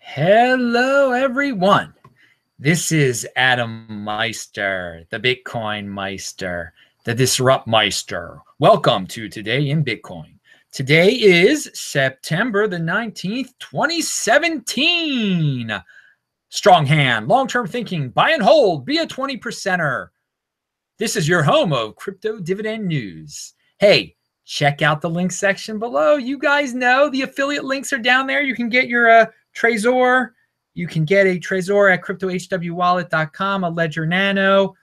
Hello, everyone. This is Adam Meister, the Bitcoin Meister, the Disrupt Meister. Welcome to Today in Bitcoin. Today is September the 19th, 2017. Strong hand, long-term thinking, buy and hold, be a 20%er. This is your home of crypto dividend news. Hey, check out the link section below. You guys know the affiliate links are down there. You can get your Trezor. You can get a Trezor at cryptohwwallet.com, a Ledger Nano,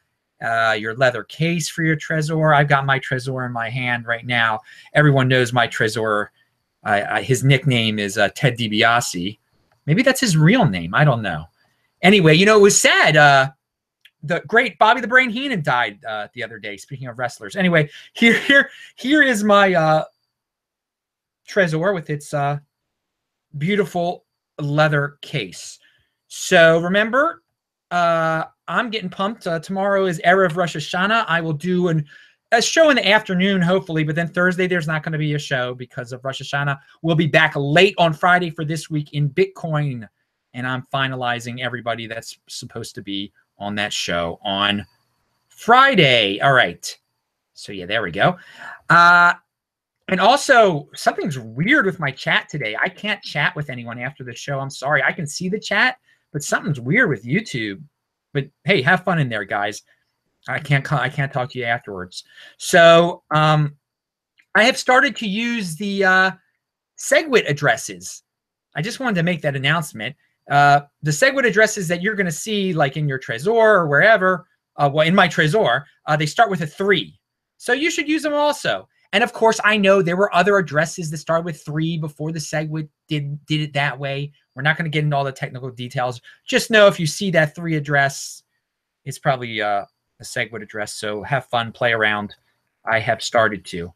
your leather case for your Trezor. I've got my Trezor in my hand right now. Everyone knows my Trezor. His nickname is Ted DiBiase. Maybe that's his real name. I don't know. Anyway, you know, it was sad. The great Bobby the Brain Heenan died the other day, speaking of wrestlers. Anyway, here is my Trezor with its beautiful leather case. So remember, I'm getting pumped. Tomorrow is Erev Rosh Hashanah. I will do a show in the afternoon, hopefully, but then Thursday there's not going to be a show because of Rosh Hashanah. We'll be back late on Friday for This Week in Bitcoin, and I'm finalizing everybody that's supposed to be on that show on Friday. All right. So yeah, there we go. And also, something's weird with my chat today. I can't chat with anyone after the show. I'm sorry. I can see the chat, but something's weird with YouTube. But hey, have fun in there, guys. I can't talk to you afterwards. So I have started to use the SegWit addresses. I just wanted to make that announcement. The SegWit addresses that you're going to see, like in your Trezor or wherever, well, in my Trezor, they start with a 3. So you should use them also. And of course, I know there were other addresses that started with 3 before the SegWit did it that way. We're not going to get into all the technical details. Just know if you see that 3 address, it's probably a SegWit address. So have fun, play around. I have started to.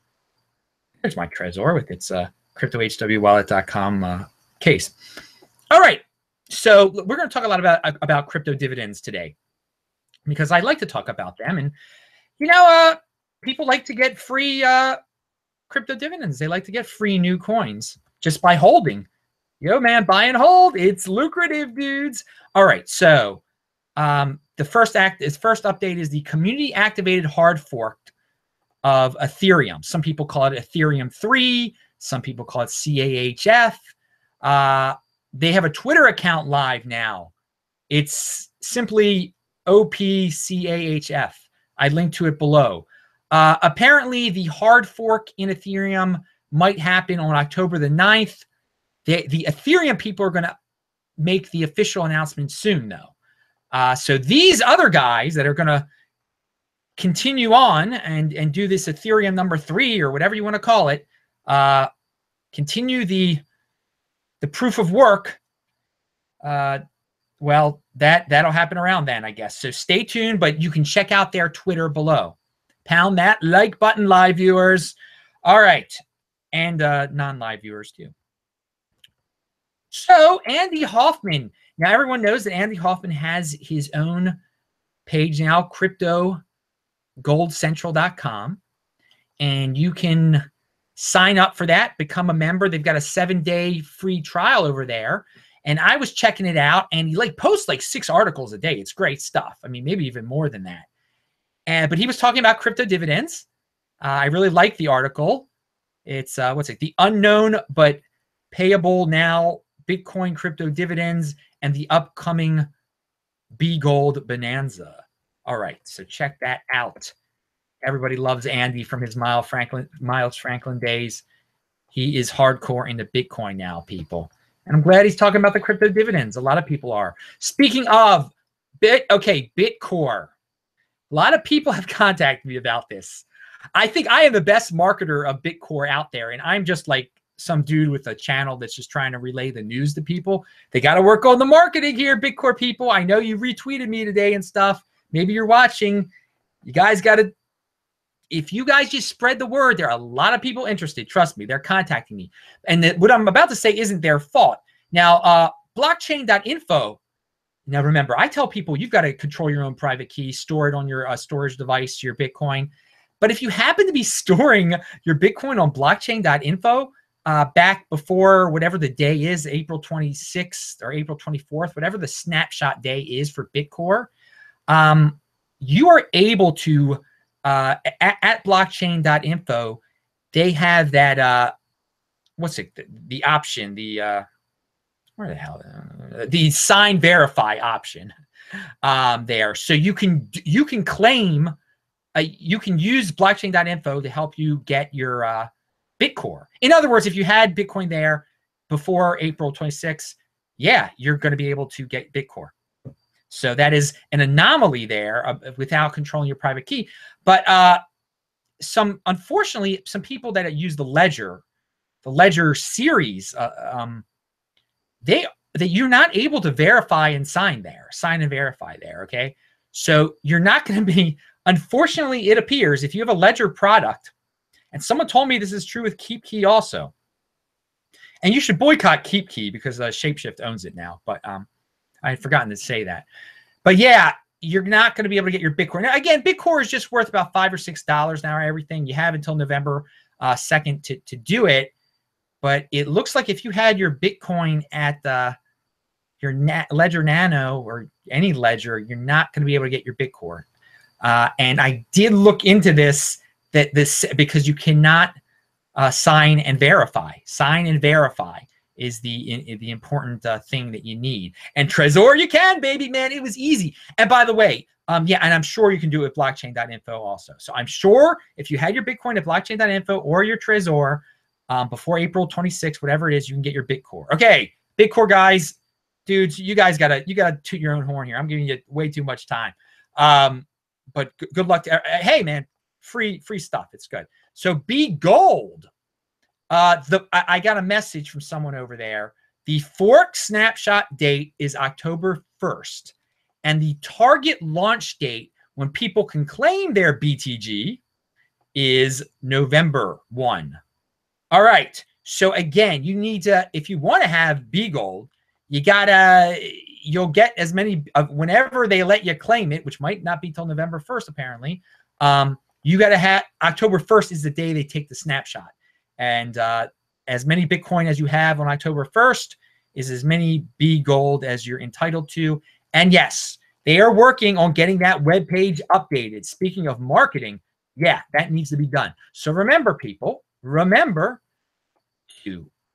There's my Trezor with its cryptohwwallet.com case. All right. So we're going to talk a lot about crypto dividends today because I like to talk about them. And, you know, people like to get free crypto dividends. They like to get free new coins just by holding. Yo, man, buy and hold. It's lucrative, dudes. All right. So the first update is the community activated hard fork of Ethereum. Some people call it Ethereum 3. Some people call it CAHF. They have a Twitter account live now. It's simply OPCAHF. I linked to it below. Apparently, the hard fork in Ethereum might happen on October the 9th. The Ethereum people are going to make the official announcement soon, though. So these other guys that are going to continue on and do this Ethereum number 3 or whatever you want to call it, continue the proof of work. Well, that'll happen around then, I guess. So stay tuned, but you can check out their Twitter below. Pound that like button, live viewers. All right. And non-live viewers too. So Andy Hoffman. Now everyone knows that Andy Hoffman has his own page now, cryptogoldcentral.com. And you can sign up for that, become a member. They've got a 7-day free trial over there. And I was checking it out, and he posts 6 articles a day. It's great stuff. I mean, maybe even more than that. But he was talking about crypto dividends. I really like the article. It's the unknown but payable now Bitcoin crypto dividends and the upcoming Bgold bonanza. All right, so check that out. Everybody loves Andy from his Miles Franklin days. He is hardcore into Bitcoin now, people. And I'm glad he's talking about the crypto dividends. A lot of people are. Speaking of Bitcore. A lot of people have contacted me about this. I think I am the best marketer of Bitcore out there, and I'm just like some dude with a channel that's just trying to relay the news to people. They got to work on the marketing here, Bitcore people. I know you retweeted me today and stuff. Maybe you're watching. You guys got to, if you guys just spread the word, there are a lot of people interested. Trust me, they're contacting me. And what I'm about to say isn't their fault. Now, blockchain.info. Now, remember, I tell people you've got to control your own private key, store it on your storage device, your Bitcoin. But if you happen to be storing your Bitcoin on blockchain.info, back before whatever the day is, April 26th or April 24th, whatever the snapshot day is for Bitcore, you are able to, at blockchain.info, they have that, what's it, the option, the, where the hell, the sign verify option there. So you can claim, you can use blockchain.info to help you get your Bitcore. In other words, if you had Bitcoin there before April 26th, yeah, you're going to be able to get Bitcore. So that is an anomaly there without controlling your private key. But unfortunately, some people that use the Ledger series, that you're not able to verify and sign and verify there. Okay. So you're not going to be, unfortunately, it appears if you have a Ledger product, and someone told me this is true with KeepKey also, and you should boycott KeepKey because Shapeshift owns it now, but I had forgotten to say that. But yeah, you're not going to be able to get your Bitcoin. Now, again, Bitcore is just worth about $5 or $6 now, everything. You have until November 2nd to do it. But it looks like if you had your Bitcoin at your Ledger Nano or any Ledger, you're not going to be able to get your Bitcore. And I did look into this, because you cannot sign and verify. Sign and verify is the important thing that you need. And Trezor, you can, baby, man. It was easy. And by the way, yeah, and I'm sure you can do it with blockchain.info also. So I'm sure if you had your Bitcoin at blockchain.info or your Trezor before April 26th, whatever it is, you can get your Bitcore. Okay, Bitcore guys, dudes, you guys gotta toot your own horn here. I'm giving you way too much time. But good luck to, hey man, free stuff. It's good. So Bgold. I got a message from someone over there. The fork snapshot date is October 1st. And the target launch date when people can claim their BTG is November 1. All right. So again, you need to, if you want to have Bgold, you'll get as many, whenever they let you claim it, which might not be till November 1st, apparently. You got to have, October 1st is the day they take the snapshot. And as many Bitcoin as you have on October 1st is as many Bgold as you're entitled to. And yes, they are working on getting that web page updated. Speaking of marketing, yeah, that needs to be done. So remember, people, remember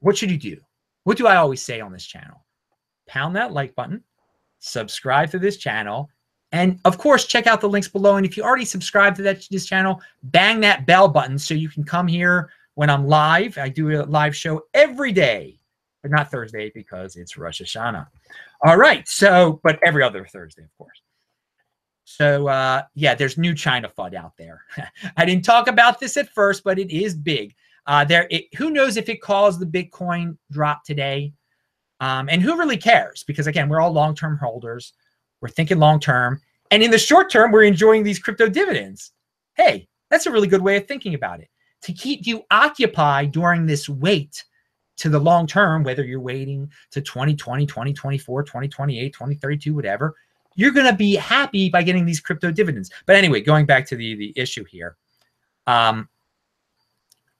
what should you do? What do I always say on this channel? Pound that like button, subscribe to this channel, and of course, check out the links below. And if you already subscribed to this channel, bang that bell button so you can come here when I'm live. I do a live show every day, but not Thursday because it's Rosh Hashanah. All right. So, but every other Thursday, of course. So, yeah, there's new China FUD out there. I didn't talk about this at first, but it is big. Who knows if it caused the Bitcoin drop today? And who really cares? Because again, we're all long-term holders. We're thinking long-term. And in the short term, we're enjoying these crypto dividends. Hey, that's a really good way of thinking about it. To keep you occupied during this wait to the long term, whether you're waiting to 2020, 2024, 2028, 2032, whatever, you're going to be happy by getting these crypto dividends. But anyway, going back to the issue here,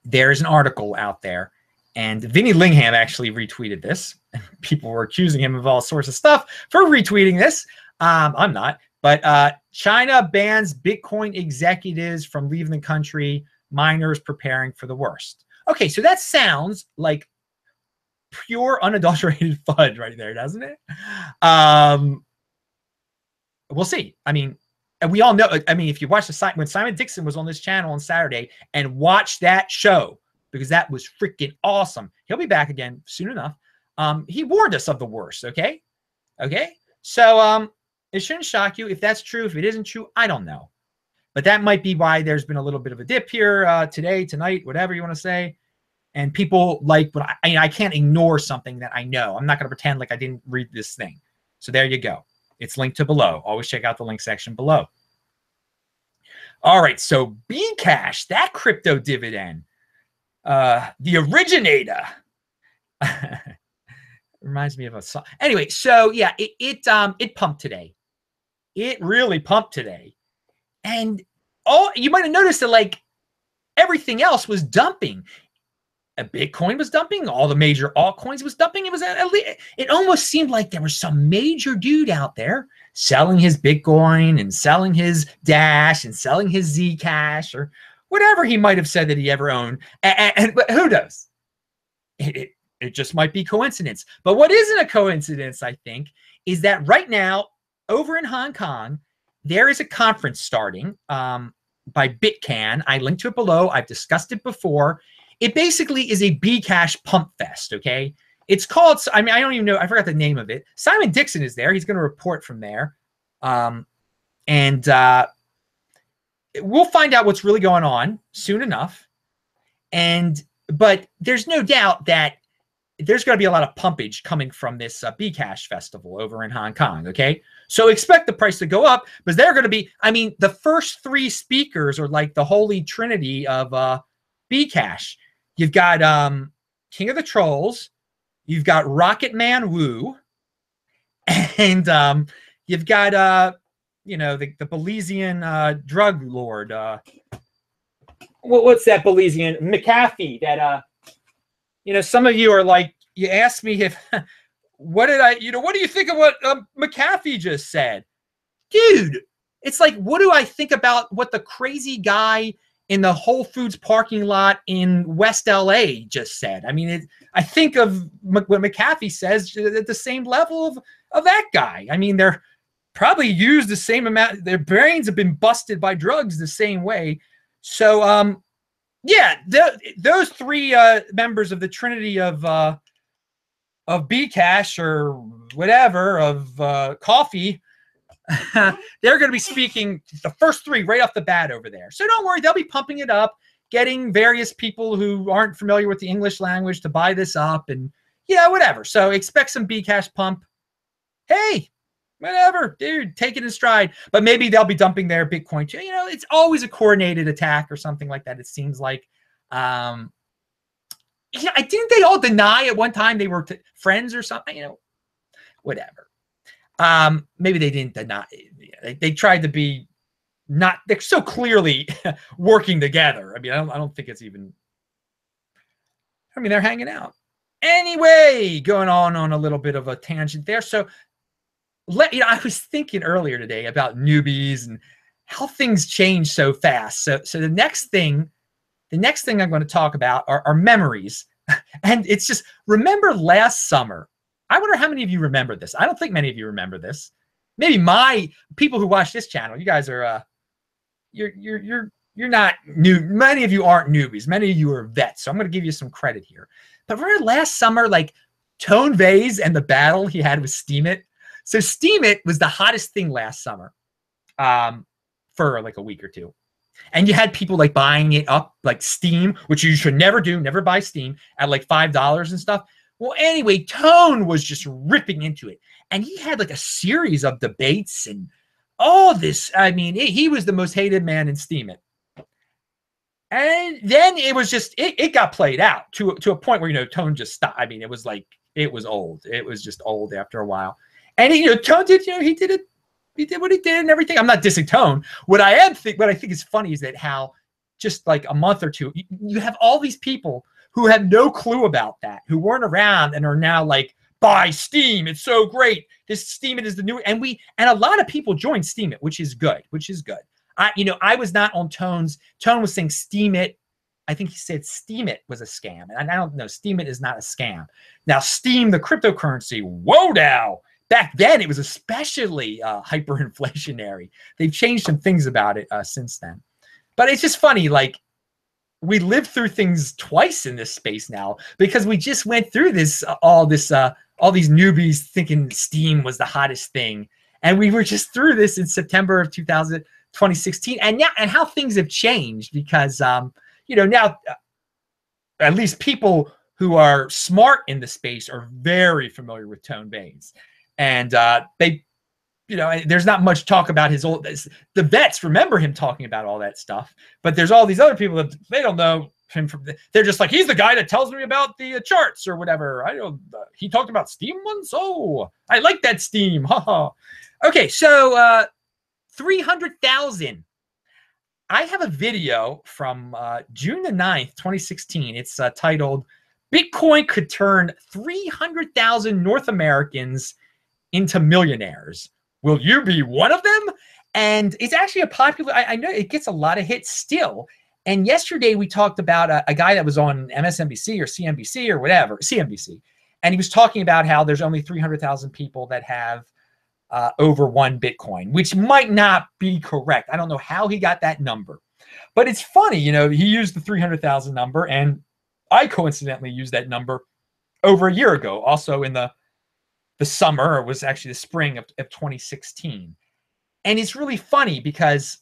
there's an article out there, and Vinny Lingham actually retweeted this. People were accusing him of all sorts of stuff for retweeting this. I'm not. But China bans Bitcoin executives from leaving the country, miners preparing for the worst. Okay, so that sounds like pure unadulterated FUD right there, doesn't it? We'll see. I mean, and we all know, I mean, if you watch when Simon Dixon was on this channel on Saturday and watch that show, because that was freaking awesome. He'll be back again soon enough. He warned us of the worst, okay? Okay? So it shouldn't shock you. If that's true, if it isn't true, I don't know. But that might be why there's been a little bit of a dip here today, tonight, whatever you want to say. And people like, but I can't ignore something that I know. I'm not going to pretend like I didn't read this thing. So there you go. It's linked to below. Always check out the link section below. All right. So Bcash, that crypto dividend, the originator. Reminds me of a song. Anyway, so yeah, it pumped today. It really pumped today. And you might have noticed that like everything else was dumping. Bitcoin was dumping. All the major altcoins was dumping. It was it almost seemed like there was some major dude out there selling his Bitcoin and selling his Dash and selling his Zcash or whatever he might have said that he ever owned. But who knows? It just might be coincidence. But what isn't a coincidence, I think, is that right now over in Hong Kong, there is a conference starting by Bitcan. I linked to it below. I've discussed it before. It basically is a Bcash pump fest, okay? It's called, I mean, I don't even know, I forgot the name of it. Simon Dixon is there. He's going to report from there. We'll find out what's really going on soon enough. But there's no doubt that there's going to be a lot of pumpage coming from this Bcash festival over in Hong Kong, okay? So expect the price to go up, because they're going to be, I mean, the first three speakers are like the holy trinity of Bcash. You've got King of the Trolls, you've got Rocket Man Wu, and you've got, you know, the Belizean drug lord. What's that Belizean? McAfee, that, you know, some of you are like, you asked me if, what do you think of what McAfee just said? Dude, it's like, what do I think about what the crazy guy in the Whole Foods parking lot in West LA just said? I mean, I think of what McAfee says at the same level of that guy. I mean, they're probably used the same amount. Their brains have been busted by drugs the same way. So, yeah, those three members of the trinity of Bcash or whatever, of coffee, they're going to be speaking the first three right off the bat over there. So don't worry, they'll be pumping it up, getting various people who aren't familiar with the English language to buy this up, and yeah, whatever. So expect some Bcash pump. Hey, whatever, dude, take it in stride. But maybe they'll be dumping their Bitcoin too. You know, it's always a coordinated attack or something like that, it seems like. You know, I didn't they all deny at one time they were friends or something, you know, whatever. Maybe they didn't deny. They tried to be not, they're so clearly working together. I mean, I don't think it's even, I mean, they're hanging out. Anyway, going on a little bit of a tangent there. So you know, I was thinking earlier today about newbies and how things change so fast. So the next thing I'm going to talk about are memories. And it's just, remember last summer, I wonder how many of you remember this. I don't think many of you remember this. Maybe my people who watch this channel, you guys are, you're not new. Many of you aren't newbies. Many of you are vets. So I'm going to give you some credit here. But remember last summer, like Tone Vase and the battle he had with Steemit. So Steemit was the hottest thing last summer for like a week or two. And you had people like buying it up, like Steam, which you should never do, never buy Steam, at like $5 and stuff. Well, anyway, Tone was just ripping into it. And he had like a series of debates and all this. I mean, he was the most hated man in Steemit. And then it was just, it got played out to a point where, you know, Tone just stopped. I mean, it was like, it was old. It was just old after a while. And, you know, Tone did, you know, he did it. He did what he did and everything. I'm not dissing Tone. What I think is funny is that how just like a month or two, you have all these people who have no clue about that, who weren't around and are now like, buy Steem. It's so great. This Steemit is the new, and a lot of people joined Steemit, which is good. I was not on Tone's. Tone was saying Steemit. I think he said Steemit was a scam. And I don't know. Steemit is not a scam. Now, Steem, the cryptocurrency, whoa now. Back then, it was especially hyperinflationary. They've changed some things about it since then. But it's just funny, like, we lived through things twice in this space now because we just went through this, all these newbies thinking Steem was the hottest thing. And we were just through this in September of 2016. And now, and how things have changed because, you know, now at least people who are smart in the space are very familiar with Tone Vays. And they, you know, there's not much talk about his old, the vets remember him talking about all that stuff, but there's all these other people that they don't know him from, they're just like, he's the guy that tells me about the charts or whatever. I don't, he talked about Steem once. Oh, I like that Steem. Haha. Okay. So 300,000. I have a video from June the 9th, 2016. It's titled, Bitcoin could turn 300,000 North Americans into millionaires. Will you be one of them? And it's actually a popular, I know it gets a lot of hits still. And yesterday we talked about a guy that was on MSNBC or CNBC or whatever, CNBC. And he was talking about how there's only 300,000 people that have over 1 Bitcoin, which might not be correct. I don't know how he got that number. But it's funny, you know, he used the 300,000 number, and I coincidentally used that number over a year ago, also in the summer, or it was actually the spring of 2016. And it's really funny because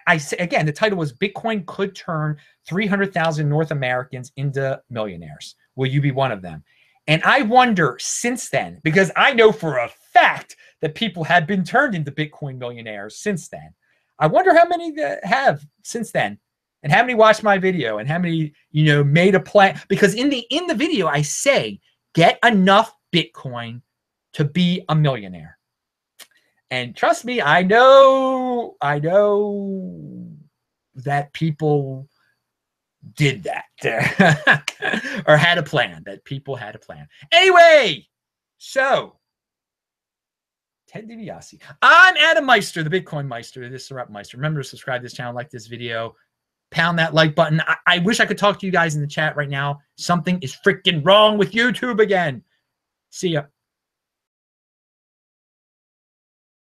I say, again, the title was Bitcoin could turn 300,000 North Americans into millionaires. Will you be one of them? And I wonder since then, because I know for a fact that people have been turned into Bitcoin millionaires since then. I wonder how many have since then, and how many watched my video, and how many, you know, made a plan. Because in the video, I say, get enough Bitcoin to be a millionaire. And trust me, I know that people did that or had a plan, that people had a plan. Anyway, so Ted DiBiase. I'm Adam Meister, the Bitcoin Meister. This is the Rep Meister. Remember to subscribe to this channel, like this video, pound that like button. I wish I could talk to you guys in the chat right now. Something is freaking wrong with YouTube again. See ya.